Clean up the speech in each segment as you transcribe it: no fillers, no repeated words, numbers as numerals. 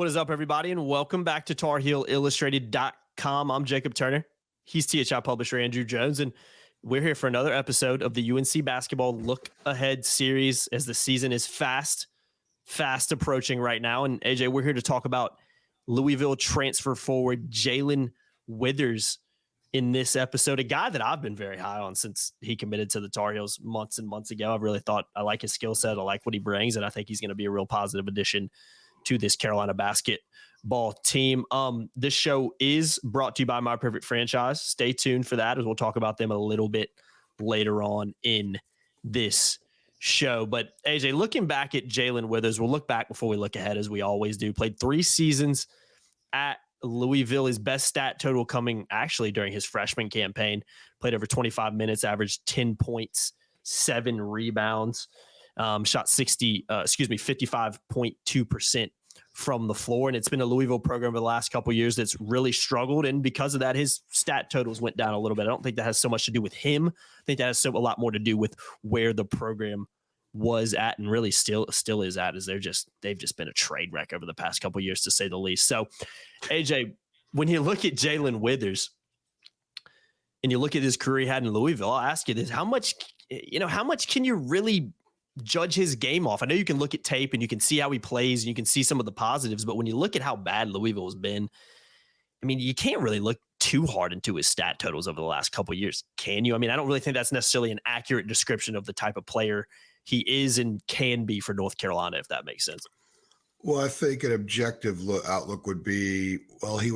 What is up, everybody, and welcome back to TarHeelIllustrated.com. I'm Jacob Turner. He's THI publisher Andrew Jones, and we're here for another episode of the UNC Basketball Look Ahead series as the season is fast approaching right now. And AJ, we're here to talk about Louisville transfer forward Jae'Lyn Withers in this episode, a guy that I've been very high on since he committed to the Tar Heels months and months ago. I've really thought I like his skill set. I like what he brings, and I think he's going to be a real positive addition to this Carolina basketball team. This show is brought to you by My Perfect Franchise. Stay tuned for that, as we'll talk about them a little bit later on in this show. But AJ, looking back at Jae'Lyn Withers, we'll look back before we look ahead, as we always do. Played 3 seasons at Louisville. His best stat total coming actually during his freshman campaign. Played over 25 minutes, averaged 10 points, 7 rebounds. Shot 55.2% from the floor. And it's been a Louisville program over the last couple of years that's really struggled. And because of that, his stat totals went down a little bit. I don't think that has so much to do with him. I think that has a lot more to do with where the program was at and really still is at, as they've just been a trade wreck over the past couple of years, to say the least. So AJ, when you look at Jae'Lyn Withers and you look at his career he had in Louisville, I'll ask you this: how much can you really judge his game off? I know you can look at tape and you can see how he plays and you can see some of the positives, but when you look at how bad Louisville has been, I mean, you can't really look too hard into his stat totals over the last couple of years, can you? I mean, I don't really think that's necessarily an accurate description of the type of player he is and can be for North Carolina, if that makes sense. Well, I think an objective outlook would be, well, he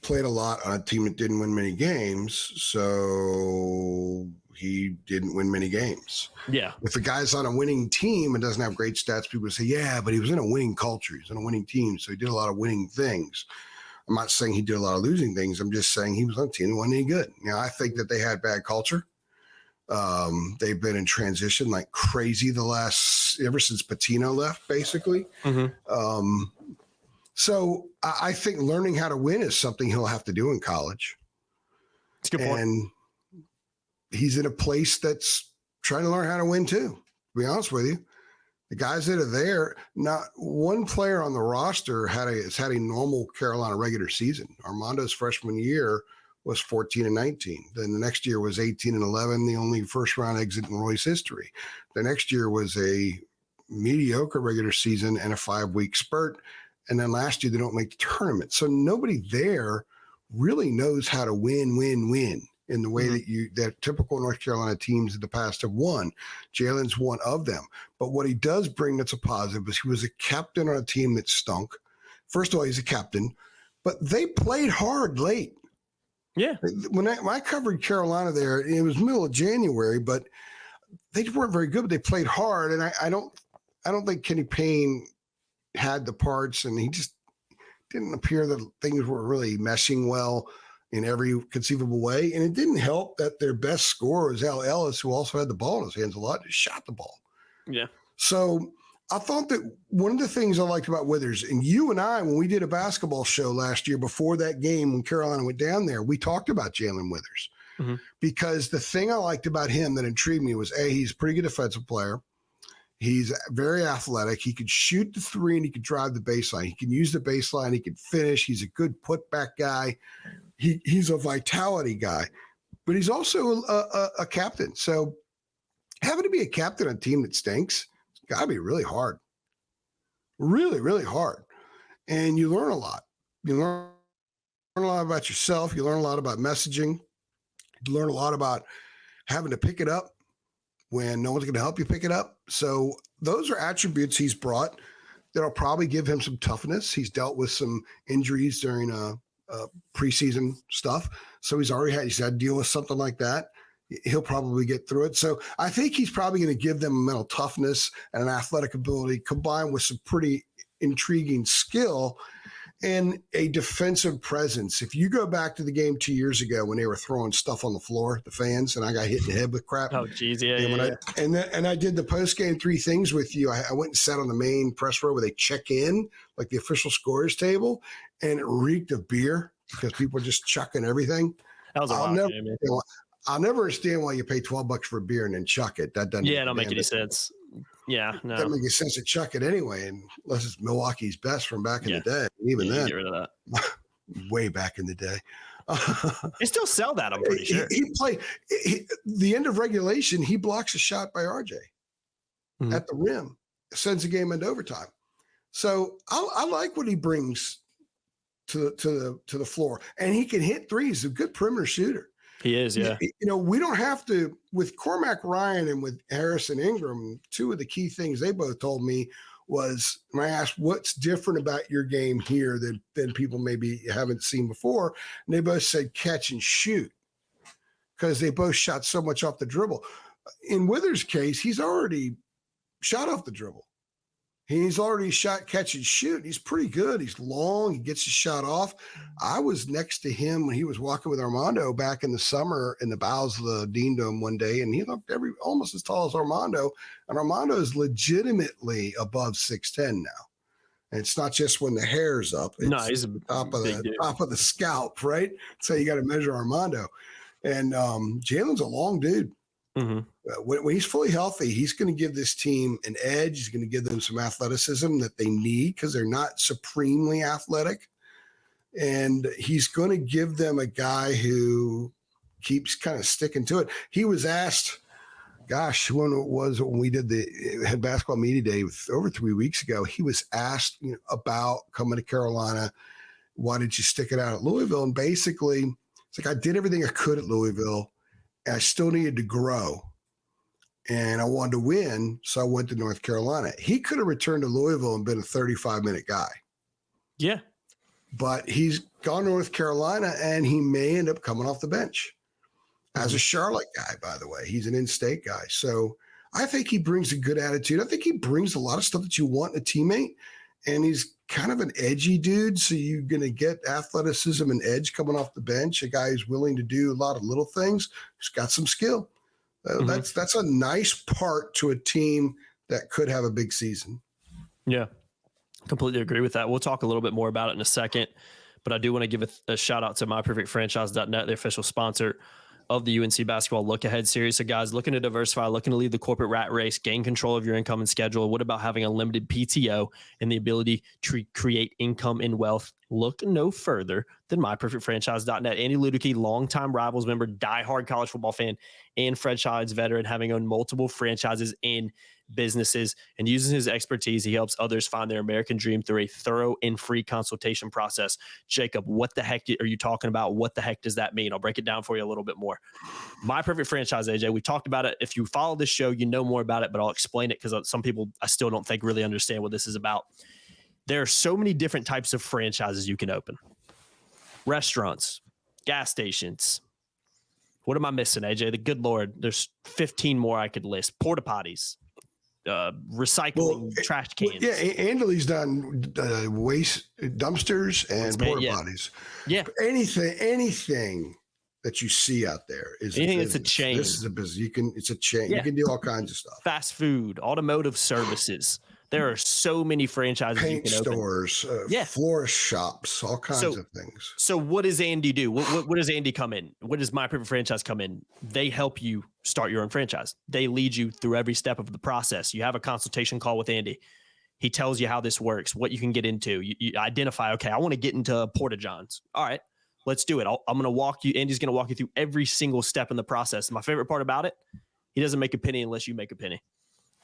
played a lot on a team that didn't win many games, so he didn't win many games. Yeah. If a guy's on a winning team and doesn't have great stats, people say, yeah, but he was in a winning culture. He's in a winning team, so he did a lot of winning things. I'm not saying he did a lot of losing things. I'm just saying he was on a team that wasn't any good. Now, I think that they had bad culture. They've been in transition like crazy ever since Pitino left, basically. Mm-hmm. So I think learning how to win is something he'll have to do in college. That's a good point. And he's in a place that's trying to learn how to win too, to be honest with you. The guys that are there, not one player on the roster has had a normal Carolina regular season. Armando's freshman year was 14-19. Then the next year was 18-11, the only first round exit in Roy's history. The next year was a mediocre regular season and a 5-week spurt. And then last year they don't make the tournament. So nobody there really knows how to win in the way that typical North Carolina teams in the past have won. Jae'Lyn's one of them. But what he does bring that's a positive is he was a captain on a team that stunk. First of all, he's a captain, but they played hard late. Yeah. When I covered Carolina there, it was middle of January, but they weren't very good, but they played hard. And I don't think Kenny Payne had the parts, and he just didn't appear that things were really meshing well in every conceivable way. And it didn't help that their best scorer was Al Ellis, who also had the ball in his hands a lot, just shot the ball. Yeah. So I thought that one of the things I liked about Withers, and you and I, when we did a basketball show last year before that game when Carolina went down there, we talked about Jae'Lyn Withers. Mm-hmm. Because the thing I liked about him that intrigued me was, he's a pretty good defensive player. He's very athletic. He could shoot the 3 and he could drive the baseline. He can use the baseline. He can finish. He's a good putback guy. He's a vitality guy. But he's also a captain. So having to be a captain on a team that stinks, got to be really hard. Really, really hard. And you learn a lot. You learn a lot about yourself. You learn a lot about messaging. You learn a lot about having to pick it up when no one's going to help you pick it up. So those are attributes he's brought that'll probably give him some toughness. He's dealt with some injuries during preseason stuff. So he's had to deal with something like that. He'll probably get through it. So I think he's probably going to give them a mental toughness and an athletic ability combined with some pretty intriguing skill and a defensive presence. If you go back to the game 2 years ago when they were throwing stuff on the floor, the fans, and I got hit in the head with crap. Oh, geez, yeah. And I did the post-game 3 things with you. I went and sat on the main press row where they check in, like the official scorers table, and it reeked of beer because people were just chucking everything. That was a wild game. I'll never understand why you pay $12 for a beer and then chuck it. That doesn't. Yeah, don't make any sense. Yeah, no. Doesn't make any sense to chuck it anyway, unless it's Milwaukee's best from back in the day. Even then, get rid of that. Way back in the day. They still sell that, I'm pretty sure. The end of regulation, he blocks a shot by RJ at the rim, sends the game into overtime. So I like what he brings to the floor, and he can hit threes. He's a good perimeter shooter. He is, yeah. We don't have to, with Cormac Ryan and with Harrison Ingram, two of the key things they both told me was, when I asked what's different about your game here than people maybe haven't seen before, and they both said catch and shoot, because they both shot so much off the dribble. In Withers' case, he's already shot off the dribble. He's already shot, catch, and shoot. He's pretty good. He's long. He gets his shot off. I was next to him when he was walking with Armando back in the summer in the bowels of the Dean Dome one day, and he looked almost as tall as Armando. And Armando is legitimately above 6'10" now. And it's not just when the hair's up. It's he's top of the scalp, right? So you got to measure Armando. And Jae'Lyn's a long dude. Mm-hmm. When he's fully healthy, he's going to give this team an edge. He's going to give them some athleticism that they need because they're not supremely athletic. And he's going to give them a guy who keeps kind of sticking to it. He was asked, when we did the head basketball media day over 3 weeks ago, he was asked about coming to Carolina. Why did you stick it out at Louisville? And basically, it's like, I did everything I could at Louisville. I still needed to grow, and I wanted to win, so I went to North Carolina. He could have returned to Louisville and been a 35-minute guy. Yeah. But he's gone to North Carolina, and he may end up coming off the bench as a Charlotte guy, by the way. He's an in-state guy. So I think he brings a good attitude. I think he brings a lot of stuff that you want in a teammate, and he's kind of an edgy dude, so you're going to get athleticism and edge coming off the bench, a guy who's willing to do a lot of little things, who's got some skill. That's a nice part to a team that could have a big season. Yeah, completely agree with that. We'll talk a little bit more about it in a second, but I do want to give a shout out to myperfectfranchise.net, the official sponsor of the UNC basketball look ahead series. So guys, looking to diversify, looking to leave the corporate rat race, gain control of your income and schedule. What about having unlimited PTO and the ability to create income and wealth? Look no further than myperfectfranchise.net. Andy Ludicky, longtime Rivals member, diehard college football fan, and franchise veteran, having owned multiple franchises and businesses, and using his expertise, he helps others find their American dream through a thorough and free consultation process. Jacob, what the heck are you talking about? What the heck does that mean? I'll break it down for you a little bit more. My Perfect Franchise, AJ, we talked about it. If you follow this show, you know more about it, but I'll explain it because some people I still don't think really understand what this is about. There are so many different types of franchises you can open. Restaurants, gas stations. What am I missing, AJ? The good Lord, there's 15 more I could list. Porta potties. Recycling, trash cans. Yeah, Andaley's done waste dumpsters and porta potties. Yeah, anything that you see out there is a business. It's a chain. This is a business. It's a chain. Yeah. You can do all kinds of stuff. Fast food, automotive services. There are so many franchises. Paint you can stores, florist shops, all kinds of things. So what does Andy do? What does Andy come in? What does My Perfect Franchise come in? They help you start your own franchise. They lead you through every step of the process. You have a consultation call with Andy. He tells you how this works, what you can get into. You identify, okay, I want to get into Porta Johns. All right, let's do it. I'm going to walk you. Andy's going to walk you through every single step in the process. And my favorite part about it, he doesn't make a penny unless you make a penny.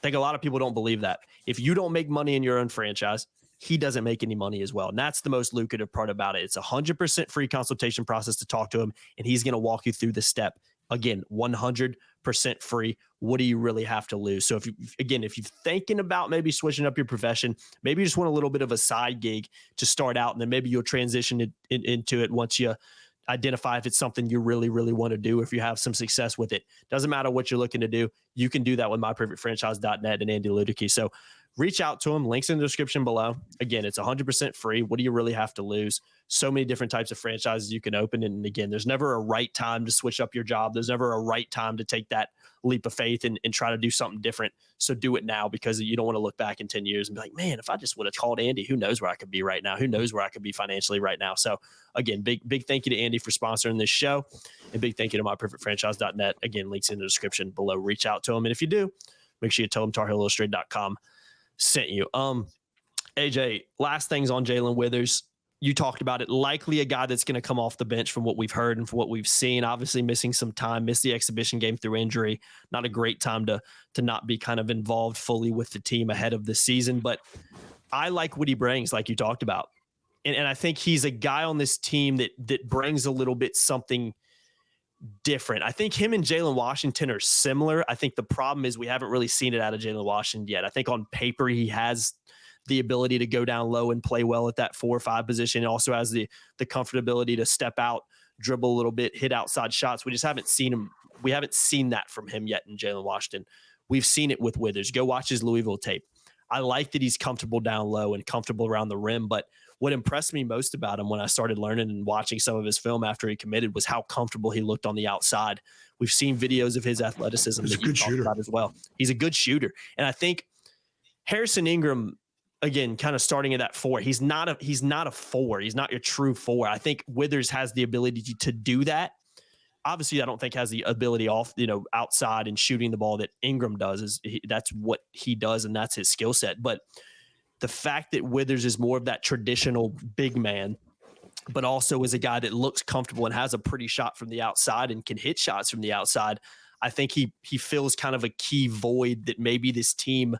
I think a lot of people don't believe that. If you don't make money in your own franchise, he doesn't make any money as well. And that's the most lucrative part about it. It's 100% free consultation process to talk to him, and he's going to walk you through the step. Again, 100% free. What do you really have to lose? So if you're thinking about maybe switching up your profession, maybe you just want a little bit of a side gig to start out, and then maybe you'll transition into it once you identify if it's something you really, really want to do, if you have some success with it. Doesn't matter what you're looking to do. You can do that with myperfectfranchise.net and Andy Ludicky. So reach out to him. Links in the description below. Again, it's 100% free. What do you really have to lose? So many different types of franchises you can open. And again, there's never a right time to switch up your job. There's never a right time to take that leap of faith and try to do something different. So do it now, because you don't want to look back in 10 years and be like, man, if I just would have called Andy, who knows where I could be right now? Who knows where I could be financially right now? So again, big thank you to Andy for sponsoring this show, and big thank you to myperfectfranchise.net. Again, links in the description below. Reach out to him. And if you do, make sure you tell him TarHeelIllustrated.com sent you. AJ, last things on Jae'Lyn Withers. You talked about it. Likely a guy that's going to come off the bench from what we've heard and from what we've seen. Obviously missing some time, missed the exhibition game through injury. Not a great time to not be kind of involved fully with the team ahead of the season. But I like what he brings, like you talked about. And I think he's a guy on this team that brings a little bit something different. I think him and Jalen Washington are similar. I think the problem is we haven't really seen it out of Jalen Washington yet. I think on paper he has the ability to go down low and play well at that 4 or 5 position. He also has the comfortability to step out, dribble a little bit, hit outside shots. We just haven't seen him. We haven't seen that from him yet in Jalen Washington. We've seen it with Withers. Go watch his Louisville tape. I like that he's comfortable down low and comfortable around the rim, but what impressed me most about him when I started learning and watching some of his film after he committed was how comfortable he looked on the outside. We've seen videos of his athleticism that you talked about as well. He's a good shooter. And I think Harrison Ingram, again, kind of starting at that 4, he's not a 4. He's not your true 4. I think Withers has the ability to do that. Obviously, I don't think has the ability outside and shooting the ball that Ingram does. That's what he does, and that's his skill set. But the fact that Withers is more of that traditional big man, but also is a guy that looks comfortable and has a pretty shot from the outside and can hit shots from the outside, I think he fills kind of a key void that maybe this team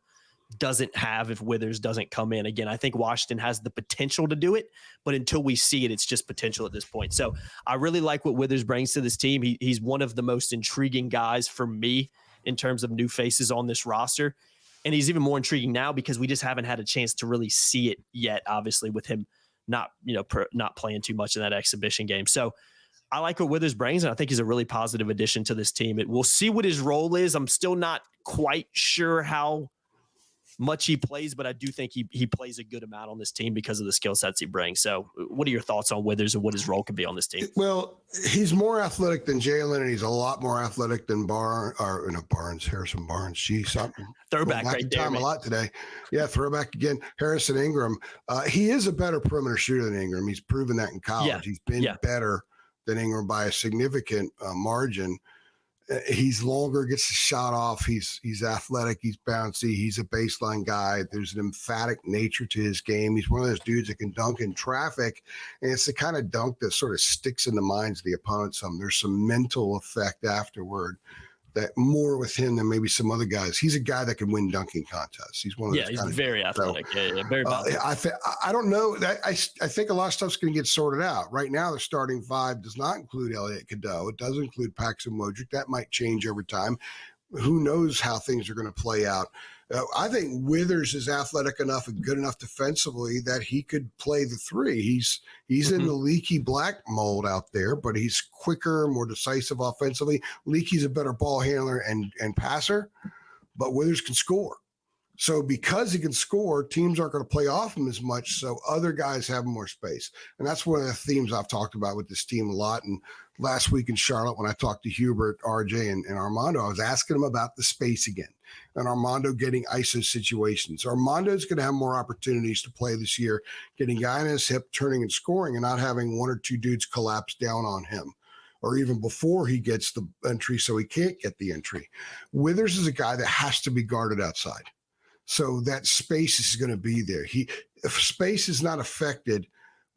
doesn't have if Withers doesn't come in. Again, I think Washington has the potential to do it, but until we see it, it's just potential at this point. So I really like what Withers brings to this team. He's one of the most intriguing guys for me in terms of new faces on this roster. And he's even more intriguing now because we just haven't had a chance to really see it yet, obviously, with him not playing too much in that exhibition game. So I like what Withers brings, and I think he's a really positive addition to this team. We'll see what his role is. I'm still not quite sure how much he plays, but I do think he plays a good amount on this team because of the skill sets he brings. So what are your thoughts on Withers and what his role could be on this team? Well, he's more athletic than Jae'Lyn, and he's a lot more athletic than Harrison Barnes. Geez, throwback right there. Time a lot today. Yeah, throwback again. Harrison Ingram. He is a better perimeter shooter than Ingram. He's proven that in college. Yeah. He's been better than Ingram by a significant margin. He's longer, gets the shot off. He's athletic. He's bouncy. He's a baseline guy. There's an emphatic nature to his game. He's one of those dudes that can dunk in traffic, and it's the kind of dunk that sort of sticks in the minds of the opponent. There's some mental effect afterward that more with him than maybe some other guys. He's a guy that can win dunking contests. He's one of those. He's very athletic. Very. I don't know. I think a lot of stuff's going to get sorted out. Right now, the starting 5 does not include Elliot Cadeau. It does include Paxson Wodrick. That might change over time. Who knows how things are going to play out? I think Withers is athletic enough and good enough defensively that he could play the 3. He's in the Leaky Black mold out there, but he's quicker, more decisive offensively. Leaky's a better ball handler and passer, but Withers can score. So because he can score, teams aren't going to play off him as much, so other guys have more space. And that's one of the themes I've talked about with this team a lot. And last week in Charlotte, when I talked to Hubert, RJ, and Armando, I was asking them about the space again and Armando getting ISO situations. Armando's going to have more opportunities to play this year, getting guy in his hip, turning and scoring, and not having 1 or 2 dudes collapse down on him, or even before he gets the entry so he can't get the entry. Withers is a guy that has to be guarded outside. So that space is going to be there. If space is not affected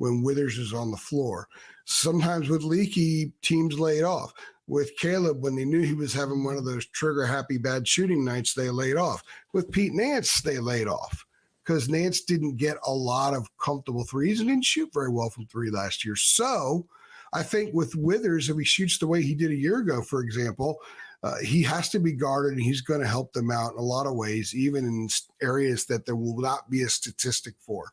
when Withers is on the floor. Sometimes with Leaky, teams lay it off. With Caleb, when they knew he was having one of those trigger-happy bad shooting nights, they laid off. With Pete Nance, they laid off because Nance didn't get a lot of comfortable threes and didn't shoot very well from 3 last year. So I think with Withers, if he shoots the way he did a year ago, for example, he has to be guarded, and he's going to help them out in a lot of ways, even in areas that there will not be a statistic for.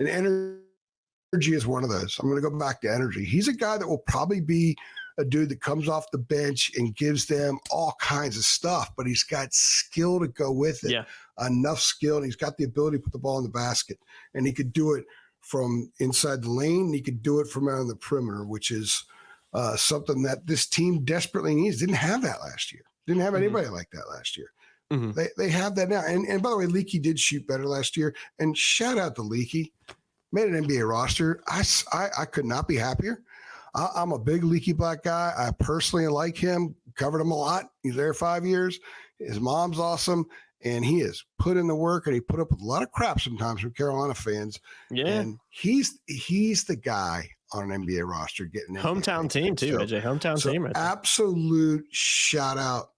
And energy is one of those. I'm going to go back to energy. He's a guy that will probably be a dude that comes off the bench and gives them all kinds of stuff, but he's got skill to go with it. Yeah. Enough skill, and he's got the ability to put the ball in the basket, and he could do it from inside the lane. And he could do it from out on the perimeter, which is something that this team desperately needs. Didn't have that last year. Didn't have anybody like that last year. They have that now. And by the way, Leaky did shoot better last year. And shout out to Leaky. Made an NBA roster. I could not be happier. I'm a big Leaky Black guy. I personally like him. Covered him a lot. He's there 5 years. His mom's awesome. And he has put in the work, and he put up with a lot of crap sometimes from Carolina fans. Yeah. And he's the guy on an NBA roster getting hometown team too, AJ. Hometown team right there. Absolute shout out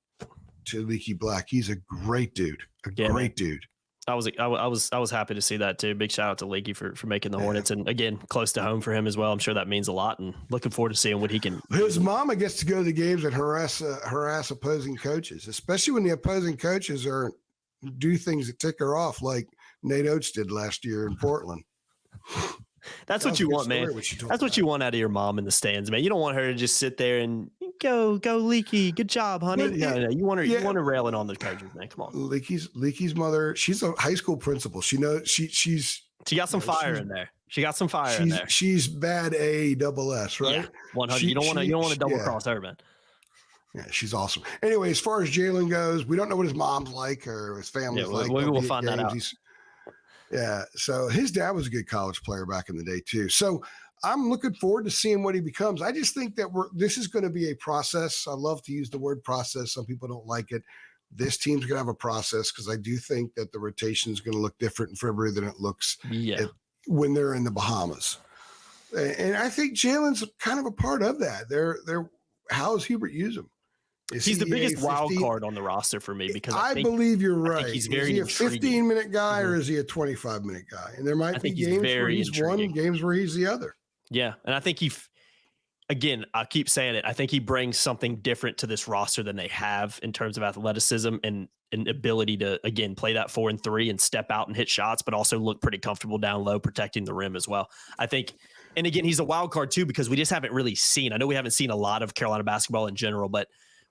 to Leaky Black. He's a great dude. Great dude. I was happy to see that too. Big shout out to Leaky for making the Hornets, and again, close to home for him as well. I'm sure that means a lot, and looking forward to seeing what he can. His mama gets to go to the games and harass opposing coaches, especially when the opposing coaches do things that tick her off, like Nate Oates did last year in Portland. That's what you want, man. That's what you want out of your mom in the stands, man. You don't want her to just sit there and go Leaky. Good job, honey. No. You want her. You want her railing on the coaches, man. Come on. Leaky's mother. She's a high school principal. She knows she's. She got some fire in there. She got some fire in there. She's bad ASS, right? Yeah, 100. You don't want to double cross her, man. Yeah, she's awesome. Anyway, as far as Jae'Lyn goes, we don't know what his mom's like or his family's like. We will find that out. Yeah, so his dad was a good college player back in the day too. So I'm looking forward to seeing what he becomes. I just think that this is going to be a process. I love to use the word process. Some people don't like it. This team's going to have a process because I do think that the rotation is going to look different in February than it looks when they're in the Bahamas. And I think Jae'Lyn's kind of a part of that. How does Hubert use him? He's the biggest wild card on the roster for me because I believe you're right. He's very is he a 15-minute guy or is he a 25-minute guy? And there might be games where he's one, games where he's the other. Yeah, and I think again, I keep saying it, I think he brings something different to this roster than they have in terms of athleticism and ability to, again, play that 4 and 3 and step out and hit shots, but also look pretty comfortable down low, protecting the rim as well. I think, and again, he's a wild card too because we just haven't really seen. I know we haven't seen a lot of Carolina basketball in general, but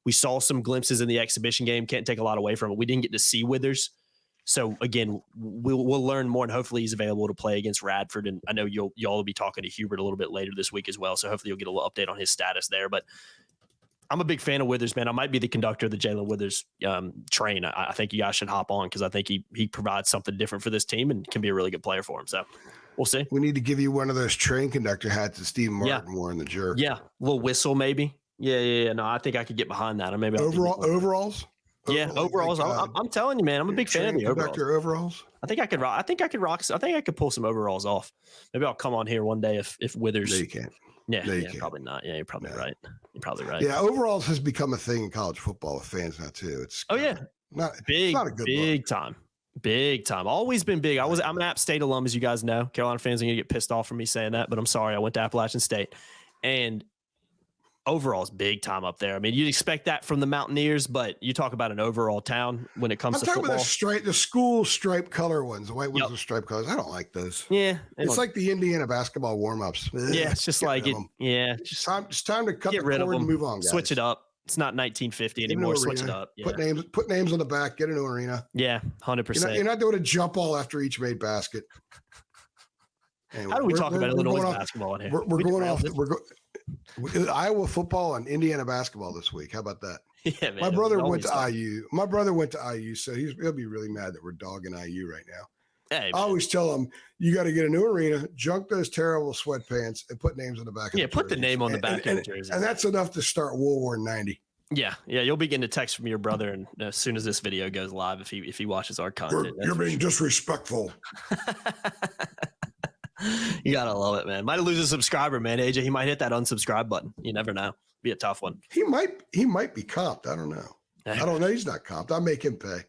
we saw some glimpses in the exhibition game. Can't take a lot away from it. We didn't get to see Withers. So again, we'll learn more, and hopefully he's available to play against Radford. And I know y'all will be talking to Hubert a little bit later this week as well. So hopefully you'll get a little update on his status there. But I'm a big fan of Withers, man. I might be the conductor of the Jae'Lyn Withers train. I think you guys should hop on because I think he provides something different for this team and can be a really good player for him. So we'll see. We need to give you one of those train conductor hats that Steve Martin wore in the Jerk. Yeah, a little whistle maybe. Yeah. No, I think I could get behind that. Maybe overalls. Yeah, overalls. I'm telling you, man, I'm a big fan of the overalls. I think I could rock. I think I could pull some overalls off. Maybe I'll come on here one day if Withers. No, you can't. Yeah, probably not. Yeah, you're probably right. You're probably right. Yeah, overalls has become a thing in college football with fans now too. It's not a good big look. Big time. Always been big. I'm an App State alum, as you guys know. Carolina fans are gonna get pissed off from me saying that, but I'm sorry. I went to Appalachian State, and overall's big time up there. I mean, you'd expect that from the Mountaineers, but you talk about an overall town when it comes to football. I'm talking about the school stripe color ones, the white ones with stripe colors. I don't like those. Yeah. It's like the Indiana basketball warm-ups. Yeah, it's just like it. Yeah. It's time to cut the cord and move on, guys. Switch it up. It's not 1950 anymore. Switch it up. Yeah. Put names on the back. Get a new arena. Yeah, 100%. You're not doing a jump ball after each made basket. Anyway, how do we talk about Illinois basketball in here? We're going off. Iowa football and Indiana basketball this week. How about that? Yeah, man. My brother went to IU. My brother went to IU, so he'll be really mad that we're dogging IU right now. Hey, I always tell him, you got to get a new arena, junk those terrible sweatpants, and put names on the back of the put the name on the back of the jersey. And that's enough to start World War 90. Yeah. You'll be getting a text from your brother, and as soon as this video goes live, if he watches our content. You're being disrespectful. You gotta love it, man. Might lose a subscriber, man. AJ, he might hit that unsubscribe button. You never know. Be a tough one. He might be comped. I don't know. I don't know. He's not comped. I'll make him pay.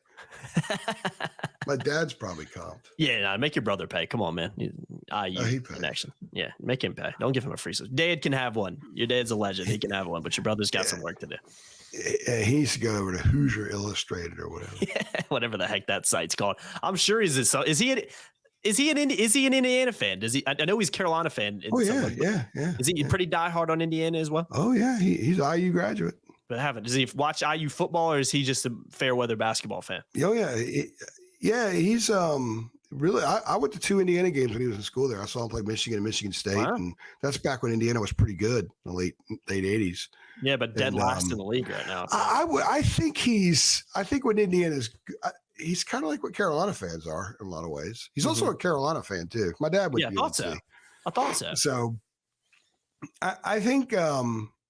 My dad's probably comped. Yeah, make your brother pay. Come on, man. IU connection. Yeah, make him pay. Don't give him a free. Dad can have one. Your dad's a legend. He can have one, but your brother's got some work to do. He needs to go over to Hoosier Illustrated or whatever. Yeah, whatever the heck that site's called. I'm sure is he? Is he an Indiana fan? Does he? I know he's a Carolina fan. Oh yeah, yeah. Is he pretty diehard on Indiana as well? Oh yeah, he's an IU graduate. But does he watch IU football, or is he just a fair weather basketball fan? Oh yeah, he's really. I went to 2 Indiana games when he was in school there. I saw him play Michigan and Michigan State, and that's back when Indiana was pretty good in the late 80s. Yeah, but dead last in the league right now. I think when Indiana's. He's kind of like what Carolina fans are in a lot of ways. He's also a Carolina fan too. My dad would. Yeah, I thought so. So I think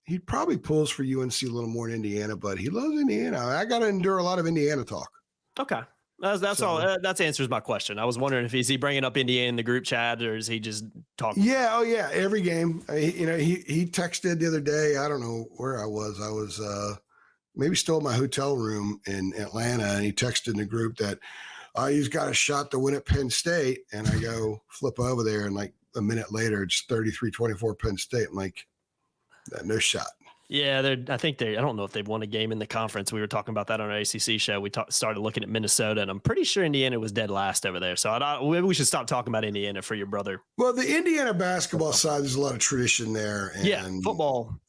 he probably pulls for UNC a little more in Indiana, but he loves Indiana. I got to endure a lot of Indiana talk. Okay. That's all. That answers my question. I was wondering if he bringing up Indiana in the group chat, or is he just talking? Yeah. Oh yeah. Every game. He texted the other day. I don't know where I was. I was, maybe still in my hotel room in Atlanta, and he texted in the group that he's got a shot to win at Penn State. And I go flip over there, and like a minute later, it's 33-24 Penn State. I'm like, no shot. Yeah, I don't know if they've won a game in the conference. We were talking about that on our ACC show. We started looking at Minnesota, and I'm pretty sure Indiana was dead last over there. So maybe we should stop talking about Indiana for your brother. Well, the Indiana basketball side, there's a lot of tradition there. And football.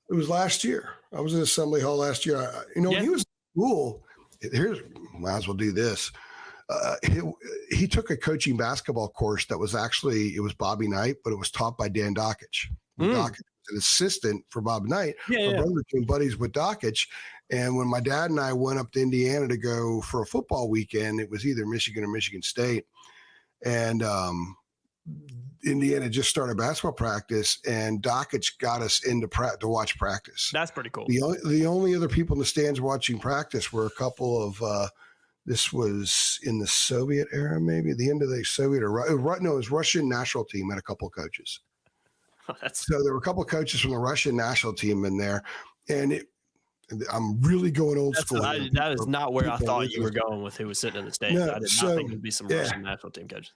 It was last year. I was in Assembly Hall last year. When he was in school, might as well do this. He took a coaching basketball course that was it was Bobby Knight, but it was taught by Dan Dockich. Dockich was an assistant for Bob Knight. My brother became buddies with Dockich. And when my dad and I went up to Indiana to go for a football weekend, it was either Michigan or Michigan State. And Indiana just started basketball practice, and Dockich got us into to watch practice. That's pretty cool. The only other people in the stands watching practice were a couple of this was in the Soviet era, maybe the end of the Soviet era. It was Russian national team had a couple of coaches. So there were a couple of coaches from the Russian national team in there, and I'm really going old school. That is not where I thought you were going with who was sitting in the stands. No, I did not think it would be some Russian national team coaches.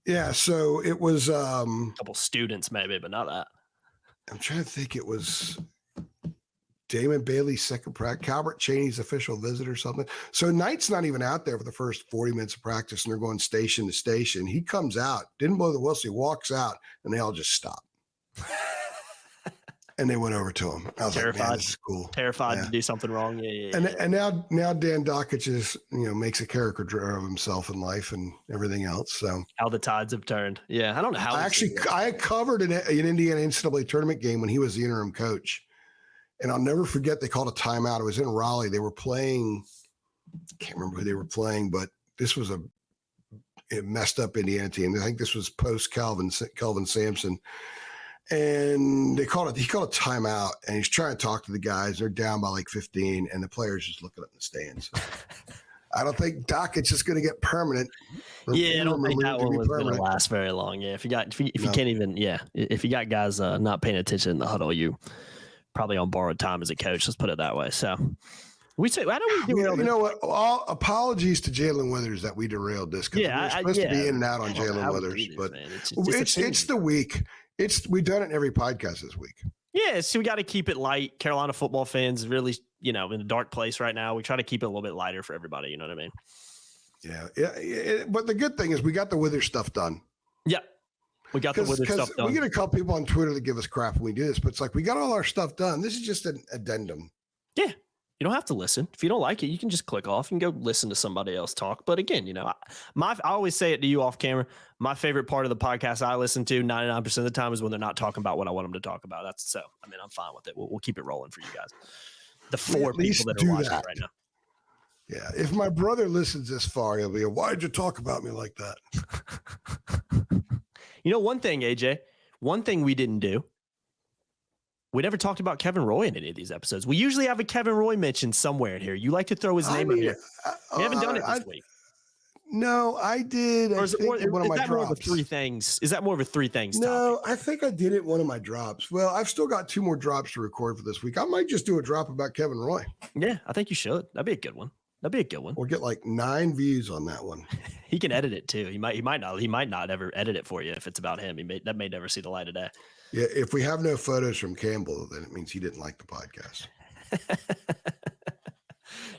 Yeah, so it was a couple students maybe, but not that. I'm trying to think. It was Damon Bailey's second practice, Calvert Cheney's official visit or something. So Knight's not even out there for the first 40 minutes of practice, and they're going station to station. He comes out, didn't blow the whistle, he walks out, and they all just stop. And they went over to him. I was terrified. Like, man, this is cool. Terrified to do something wrong. Yeah. And now Dan Dockich is, makes a caricature of himself in life and everything else. So how the tides have turned. Yeah. I don't know how. I covered an Indiana NCAA tournament game when he was the interim coach. And I'll never forget, they called a timeout. It was in Raleigh. They were playing, I can't remember who they were playing, but this was a messed up Indiana team. I think this was post Kelvin Sampson. And he called a timeout, and he's trying to talk to the guys. They're down by like 15, and the players just looking up in the stands. I don't think Dockich is going to get permanent. I don't think that one was going to last very long. Yeah, if you can't even, if you got guys not paying attention in the huddle, you probably on borrowed time as a coach. Let's put it that way. So we say, why don't we derail? You know what? All apologies to Jae'Lyn Withers that we derailed this, because we're supposed to be in and out on Jae'Lyn Withers, but it's the week. We've done it in every podcast this week. Yeah, so we got to keep it light. Carolina football fans really, in a dark place right now. We try to keep it a little bit lighter for everybody. You know what I mean? Yeah. But the good thing is we got the Withers stuff done. Yeah, we got the Withers stuff done. We get a couple people on Twitter that give us crap when we do this, but it's like we got all our stuff done. This is just an addendum. Yeah. You don't have to listen. If you don't like it, you can just click off and go listen to somebody else talk. But again, I always say it to you off camera. My favorite part of the podcast I listen to 99% of the time is when they're not talking about what I want them to talk about. I'm fine with it. We'll keep it rolling for you guys. The 4 people that are watching right now. Yeah. If my brother listens this far, he'll be, why'd you talk about me like that? One thing, AJ, one thing we didn't do. We never talked about Kevin Roy in any of these episodes. We usually have a Kevin Roy mentioned somewhere in here. You like to throw his name in here. We haven't done it this week. No, I did. Or is it one of my drops? More of a 3 things? Is that more of a 3 things? No, topic? I think I did it one of my drops. Well, I've still got 2 more drops to record for this week. I might just do a drop about Kevin Roy. Yeah, I think you should. That'd be a good one. We'll get like 9 views on that one. He can edit it too. He might not ever edit it for you if it's about him. That may never see the light of day. Yeah, if we have no photos from Campbell, then it means he didn't like the podcast.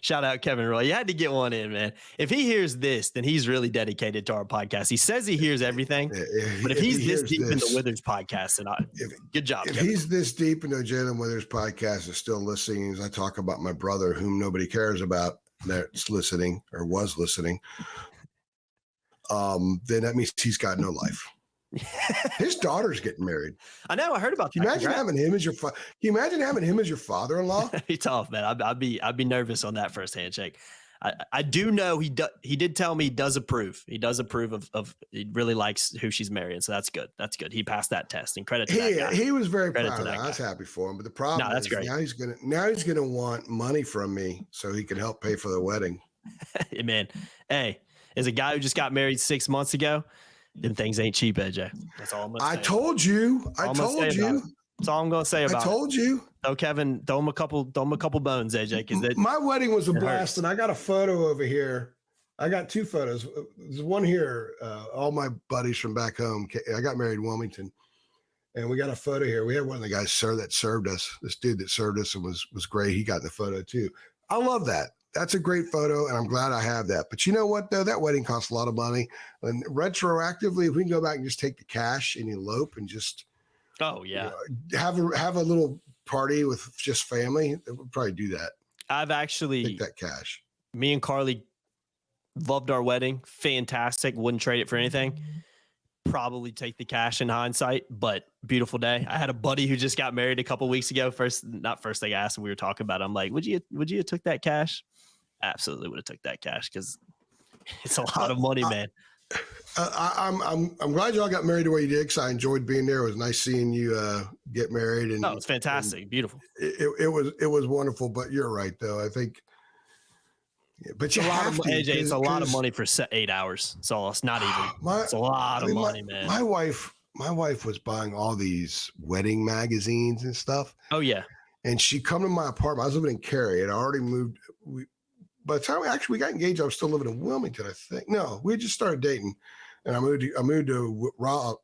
Shout out Kevin Roy. You had to get one in, man. If he hears this, then he's really dedicated to our podcast. He says he hears everything, but if he's this deep in the Withers podcast, then good job. If Kevin. he's this deep into Jae'Lyn Withers podcast and still listening, as I talk about my brother, whom nobody cares about, that's listening or was listening, then that means he's got no life. His daughter's getting married. I know. I heard about that. Can you imagine having him as your father-in-law? That'd be tough, man. I'd be nervous on that first handshake. I do know he did tell me he does approve. He does approve of he really likes who she's marrying. So that's good. That's good. He passed that test, and credit to that guy. He was very proud of that. I was happy for him. But the problem is great. now he's gonna want money from me so he can help pay for the wedding. Man, hey, as a guy who just got married 6 months ago, them things ain't cheap, AJ. That's all I'm gonna say. I told you. That's all I'm gonna say about it. I told you. So Kevin, throw him a couple bones, AJ. Because my wedding was a blast, and I got a photo over here. I got two photos. There's one here. All my buddies from back home. I got married in Wilmington, and we got a photo here. We had one of the guys that served us. This dude that served us and was great. He got in the photo too. I love that. That's a great photo, and I'm glad I have that. But you know what, though? That wedding costs a lot of money. And retroactively, if we can go back and just take the cash and elope and just have a little party with just family, we'll probably do that. I've actually take that cash. Me and Carly loved our wedding. Fantastic. Wouldn't trade it for anything. Probably take the cash in hindsight, but beautiful day. I had a buddy who just got married a couple of weeks ago. Not first thing I asked him, we were talking about it. I'm like, would you have took that cash? Absolutely would have took that cash because it's a lot of money, man. I'm glad y'all got married the way you did because I enjoyed being there. It was nice seeing you get married. And it's fantastic, beautiful. It was wonderful. But you're right, though. I think. But you have to, AJ, it's a lot of money for 8 hours. So it's not even. It's a lot of money, man. My wife was buying all these wedding magazines and stuff. Oh yeah. And she come to my apartment. I was living in Cary, and I already moved. By the time we got engaged, I was still living in Wilmington, I think. No, we just started dating, and I moved to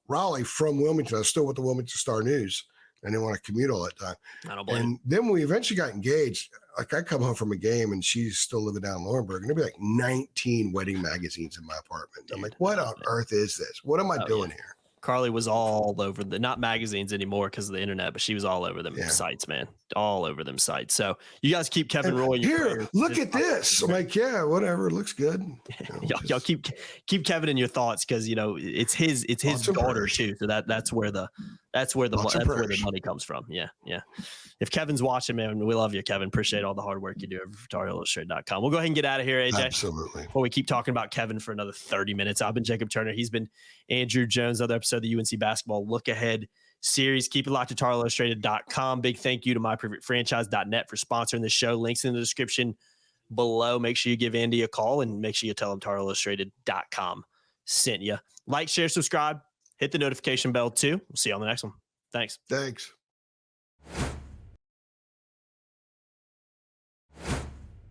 Raleigh from Wilmington. I was still with the Wilmington Star News. I didn't want to commute all that time. I don't blame and then when we eventually got engaged, like I come home from a game and she's still living down in Laurinburg, and there'd be like 19 wedding magazines in my apartment. I'm like, what on earth is this? What am I doing here? Carly was all over not magazines anymore because of the internet, but she was all over them sites, man. All over them sites. So you guys keep Kevin Roy. Here, look at this. I'm like, yeah, whatever. It looks good. Y'all keep Kevin in your thoughts because it's his daughter too. So that's where the money comes from. Yeah. If Kevin's watching, man, we love you, Kevin. Appreciate all the hard work you do over for TarHeelIllustrated.com. We'll go ahead and get out of here, AJ. Absolutely. Before we keep talking about Kevin for another 30 minutes. I've been Jacob Turner. He's been Andrew Jones. Another episode of the UNC Basketball Look Ahead series. Keep it locked to TarHeelIllustrated.com. Big thank you to MyPerfectFranchise.net for sponsoring the show. Links in the description below. Make sure you give Andy a call and make sure you tell him TarHeelIllustrated.com sent you. Like, share, subscribe. Hit the notification bell too. We'll see you on the next one. Thanks.